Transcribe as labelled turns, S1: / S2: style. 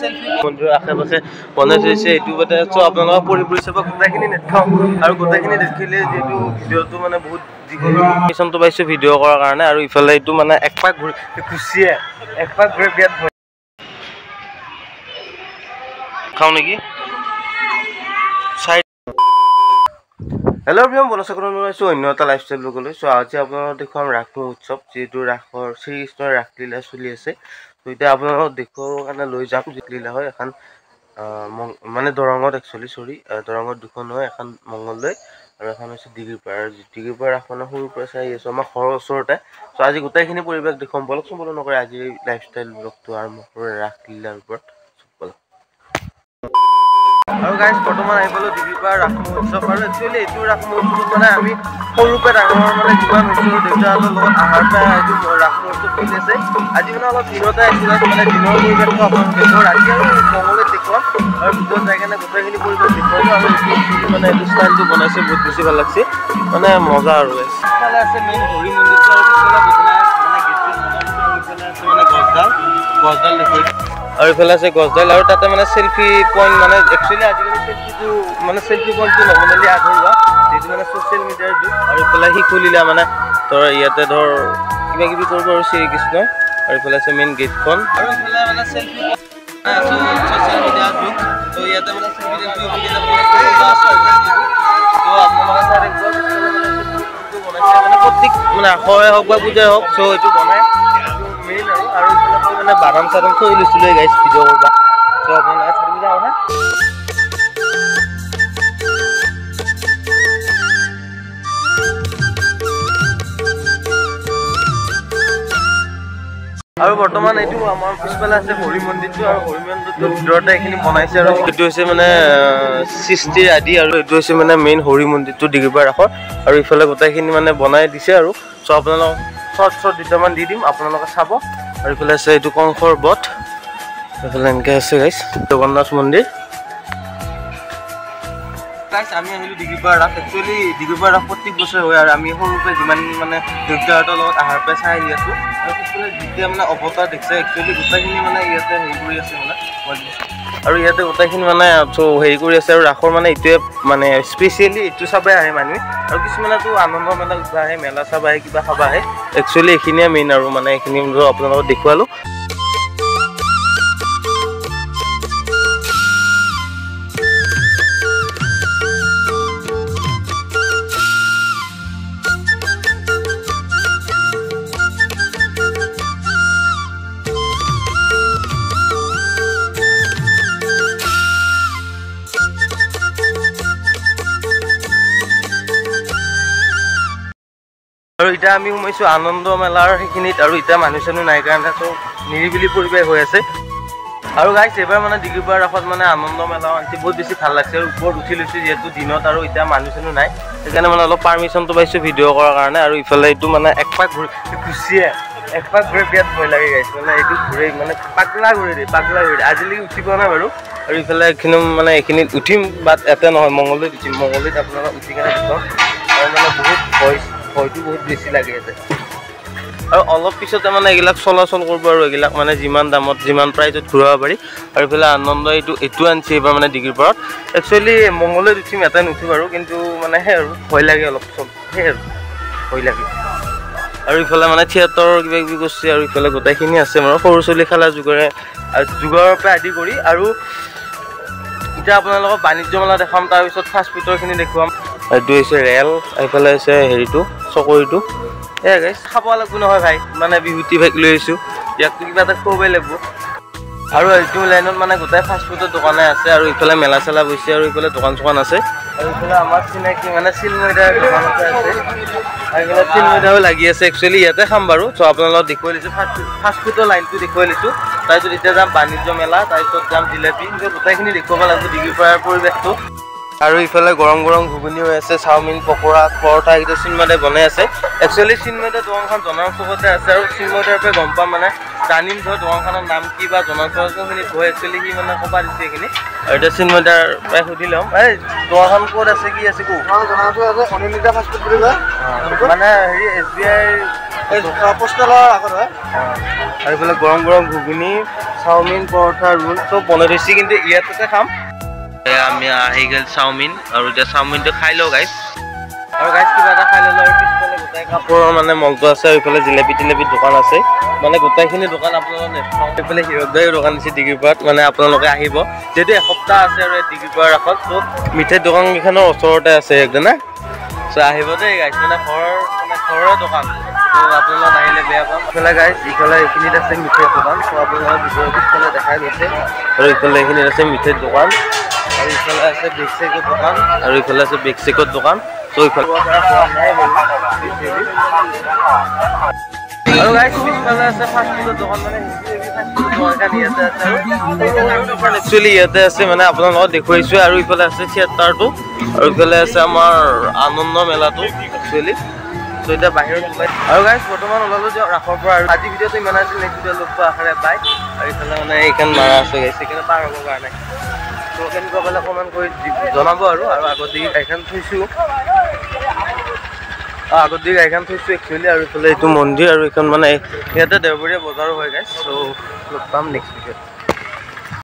S1: selfie বন্ধুৰ আশে-পাশে বনাই থৈছে এইটো বাতে সো আপোনালোকৰ পৰিপৰি চাব গোটাখিনি নেখাও আৰু গোটাখিনি দেখিলে যেটো ভিডিওটো মানে বহুত দীঘল মিছনটো পাইছো ভিডিও কৰাৰ কাৰণে আৰু ইফালে এইটো মানে একপাক খুচিয়ে একপাক বিয়াত খাও নেকি সাইড हेलो एवरीवन বনসকলক নমস্কাৰ অন্য এটা লাইফষ্টাইল ব্লগলৈ সো আজি আপোনালোকক দেখুৱাম ৰাস মহোৎসৱ যেটো ৰাসৰ শ্ৰীকৃষ্ণৰ ৰাসলীলা চলি আছে তো এটা আপোনালোকক দেখুৱাৰ কাৰণে লৈ যাম যিলীলা হয় এখন মানে দৰঙত একচুয়ালি দৰঙত দুখন হয় এখন মংগলদৈ আৰু এখন হৈছে ডিগ্ৰীপাৰ ৰাসখনৰ সৰুৰ পৰা চাই আছো আমাৰ ঘৰৰ ওচৰতে সো আজি গোটেইখিনি পৰিৱেশ দেখুৱাম বলক চোন বলক নকৰে আজি লাইফষ্টাইল ব্লগটো আৰম্ভ কৰে ৰাসলীলাৰ ওপৰত আৰু গাইস বৰ্তমান আইবলো ডিগ্ৰীপাৰ ৰাস মহোৎসৱ আৰু একচুয়ালি এইটো ৰাস মহোৎসৱ মানে আমি সৰুপে ডাঙৰ মানে যিমান হৈছিল দেউতাহঁতৰ লগত আহাৰ পাই এইটো ৰাস মহোৎসৱ চলি আছে আজি মানে অলপ দিনতে আহিছিল মানে দিনৰ পৰিৱেশটো আপোনালোকে দেখুৱাম ৰাতি আৰু মংগলদৈত দেখুৱাম আৰু ভিতৰত যাই কেনে গোটেইখিনি পৰিৱেশ দেখুৱাম আৰু মানে এইটো ষ্টাইলটো বনাইছে বহুত বেছি ভাল লাগছে মানে মজা আৰু গাইস ইফালে আছে মেইন হৰি মন্দিৰটো আৰু পিছফালে মানে গছডাল দেখুৱাই আৰু ইফালে আছে গছডাল আৰু তাতে মানে সেলফি পইণ্ট মানে একচুয়ালি আজিকালি সেলফিটো মানে সেলফি পইণ্টটো নবনালি আধৰুৱা যেটো মানে সোশ্যাল মিডিয়াৰ যুগ আৰু ইফালে শিখুলিলা মানে তোৰ ইয়াতে ধৰ কিবা কিবি কৰিব আৰু শ্ৰীকৃষ্ণ আৰু ইফালে আছে মেইন গেটখন আৰু ইফালে মানে সেলফি আছে সোশ্যাল মিডিয়াৰ যুগ তো ইয়াতে মানে সেলফি উঠিলে তো আপোনালোকে চাই একদম বনাইছে মানে প্ৰত্যেক মানে আখৰে হওক বা পূজাই হওক সো এইটো বনাই মেইন আৰু মানে বাদাম সাদাম থৈ লৈছিলো গাইস ভিডিও কৰবা তো আপোনালোকে চাই যাও হা আৰু বৰ্তমান এইটো আমাৰ পিছফালে আছে হৰি মন্দিৰটো আৰু হৰি মন্দিৰটোৰ ভিতৰতে এখিনি বনাইছে আৰু এইটো হৈছে মানে সৃষ্টিৰ আদি আৰু এইটো হৈছে মানে মেইন হৰি মন্দিৰটো ডিগ্ৰীপাৰ ৰাসৰ আৰু ইফালে গোটেইখিনি মানে বনাই দিছে আৰু সো আপোনালোক শৰ্ট দুটামান দি দিম আপোনালোকে চাব আৰু ইফালে আছে এইটো কংসৰ বট ইফালে এনেকৈ আছে গাইছ জগন্নাথ মন্দিৰ গাইছ আমি আহিলো ডিগ্ৰীপাৰ ৰাস একচুয়ালি ডিগ্ৰীপাৰ ৰাস প্ৰত্যেক বছৰ হয় আৰু আমি সৰুপে যিমান মানে দেউতাহঁতৰ লগত আহাৰ পাই চাই আহি আছো আৰু পিছফালে যেতিয়া মানে অৱতাৰ দেখিছে একচুয়ালি গোটেইখিনি মানে ইয়াতে হেৰি কৰি আছে মানে আৰু ইয়াতে গোটেইখিনি মানে হেৰি কৰি আছে আৰু ৰাসৰ মানে এইটোৱে মানে স্পেচিয়েলি এইটো চাবাই আহে মানুহে আৰু কিছুমানেতো আনন্দ মেলা আহে মেলা চাব আহে কিবা খাব আহে একচুয়ালি এইখিনিয়ে মেইন আৰু মানে এইখিনি আপোনালোকক দেখুৱালো আৰু এটা আমি সোমাইছো আনন্দ মেলাৰ সেইখিনিত আৰু এটা মানুহ চানুহ নাই কাৰণে তো নিৰিবিলি পৰিৱেশ হৈ আছে আৰু গাইছ এবাৰ মানে ডিগ্ৰীপাৰ ৰাসত মানে আনন্দ মেলা আনছি বহুত বেছি ভাল লাগছে আৰু ওপৰত উঠি লৈছো যিহেতু দিনত আৰু এতিয়া মানুহ চানুহ নাই সেইকাৰণে মানে অলপ পাৰ্মিশ্যনটো পাইছো ভিডিঅ' কৰাৰ কাৰণে আৰু ইফালে এইটো মানে একপাক খুচিয়ে একপাক ঘূৰি বিয়াত ভয় লাগে গাইছ মানে এইটো ঘূৰি মানে পাগলা ঘূৰি দিয়ে আজিলৈকে উঠি পোৱা নাই বাৰু আৰু ইফালে এইখিনি মানে এইখিনিত উঠিম বাট এতে নহয় মংগলদৈত উঠিম মংগলদৈত আপোনালোক উঠি কেনে দেখুৱাম আৰু মানে বহুত হয়তো বহুত বেছি লাগে ইয়াতে আৰু অলপ পিছতে মানে এইবিলাক চলাচল কৰিব আৰু এইবিলাক মানে যিমান দামত যিমান প্ৰাইজত ঘূৰাব পাৰি আৰু ইফালে আনন্দ এইটো আনছি এইবাৰ মানে ডিগ্ৰীপাৰত একচুৱেলি মংগলদৈত উঠিম এটা নুঠো বাৰু কিন্তু মানে সেই আৰু ভয় লাগে অলপ চব সেই আৰু ভয় লাগে আৰু ইফালে মানে থিয়েটাৰৰ কিবা কিবি কৰিছে আৰু ইফালে গোটেইখিনি আছে মানে সৰু চলি খেলা যুগৰ পৰা আদি কৰি আৰু এতিয়া আপোনালোকক বাণিজ্য মেলা দেখাম তাৰপিছত ফাষ্ট ফুডৰখিনি দেখুৱাম এইটো হৈছে ৰেল এইফালে হৈছে হেৰিটো চকৰিটো গাইছ খাব লাগিব নহয় ভাই মানে বিহুতি ভাইক লৈ আহিছোঁ ইয়াকতো কিবা এটা খুৱাবই লাগিব আৰু এইটো লাইনত মানে গোটেই ফাষ্ট ফুডৰ দোকানে আছে আৰু ইফালে মেলা চেলা বৈছে আৰু ইফালে দোকান চোকান আছে আৰু ইফালে আমাৰ চিনাকি মানে চিলমৈদাৰ দোকান আছে আৰু ইফালে চিলমৈদাও লাগি আছে একচুৱেলি ইয়াতে খাম বাৰু চ' আপোনালোকক দেখুৱাই দিছোঁ ফাষ্ট ফুডৰ লাইনটো দেখুৱাই দিছোঁ তাৰপিছত এতিয়া যাম বাণিজ্য মেলা তাৰপিছত যাম জিলাপি গোটেইখিনি দেখুৱাব লাগিব ডিগ্ৰীপাৰ পৰিৱেশটো আৰু ইফালে গৰম ঘুগুনি হৈ আছে চাওমিন পকৰা পৰঠা এইটো চিনমৈদাই বনাই আছে একচুৱেলি চিনমৈদা দোকানখন জনাচকতে আছে আৰু চিনমৈদাৰ পৰা গম পাম মানে জানিম ধৰ দোকানখনৰ নাম কি বা জনাচকখিনি গৈ একচুৱেলি সি মানে ক'বা দিছে এইখিনি আৰু এতিয়া চিনমৈদাৰ পৰাই সুধি ল'ম এই দোকানখন ক'ত আছে কি আছে কো অনিন্দিতা ফাষ্ট ফুড বুলি কয় মানে হেৰি SBI
S2: পোষ্টেলৰ আগত হয়
S1: আৰু এইফালে গৰম গৰম ঘুগুনি চাওমিন পৰঠা ৰোল চব বনাই থৈছে কিন্তু ইয়াতে খাম আমি আহি গ'ল চাওমিন আৰু এতিয়া চাওমিনটো খাই লওঁ গাইছ আৰু গাইছ কিবা এটা খাই ল'লোঁ আৰু পিছফালে গোটাই কাপোৰৰ মানে মলটো আছে আৰু এইফালে জিলেপি তিলেপি দোকান আছে মানে গোটেইখিনি দোকান আপোনালোকে নেপাওঁ এইফালে হিৰকদায়ো দোকান দিছে ডিগ্ৰীপাৰাত মানে আপোনালোকে আহিব যিহেতু এসপ্তাহ আছে আৰু এই ডিগ্ৰীপাৰাৰ ৰাসত চ' মিঠাই দোকানকেইখনৰ ওচৰতে আছে একদম না চ' আহিব দেই গাইছ মানে ঘৰৰে দোকান চ' আপোনালোকে নাহিলে বেয়া পাম ইফালে গাইছ ইফালে এইখিনিত আছে মিঠাইৰ দোকান চ' আপোনালোকে ভিতৰৰ পিছফালে দেখাই গৈছে আৰু ইফালে এইখিনিত আছে মিঠাইৰ দোকান আৰু ইফালে আছে বেগ চেকৰ দোকান আৰু ইফালে আছে বেগ চেকৰ দোকান চ' ইফালে আৰু গাইছ পিছফালে আছে ফাষ্ট ফুডৰ দোকান মানে একচুৱেলি ইয়াতে আছে মানে আপোনালোকক দেখুৱাইছোঁ আৰু ইফালে আছে থিয়েটাৰটো আৰু ইফালে আছে আমাৰ আনন্দ মেলাটো একচুৱেলি চ' এতিয়া বাহিৰত ওলাই আৰু গাইছ বৰ্তমান ওলালোঁ যে ৰাসৰ পৰা আৰু আজি ভিডিঅ'টো ইমান আছিল নেক্সট ভিডিঅ' লগ পোৱা আশাৰে পাই আৰু ইফালে মানে এইখন মাৰা আছে গাইছ সেইকাৰণে পাৰ হ'ব কাৰণে চ' কেনেকুৱা পালে কমেণ্ট কৰি জনাব আৰু আগত দি গাড়ীখন থৈছোঁ আগত দি গাড়ীখন থৈছোঁ একচুৱেলি আৰু ইফালে এইটো মন্দিৰ আৰু এইখন মানে ইয়াতে দেওবৰীয়া বজাৰো হয় গাইছ চ' লগ পাম নেক্সট ভিডিঅ'ত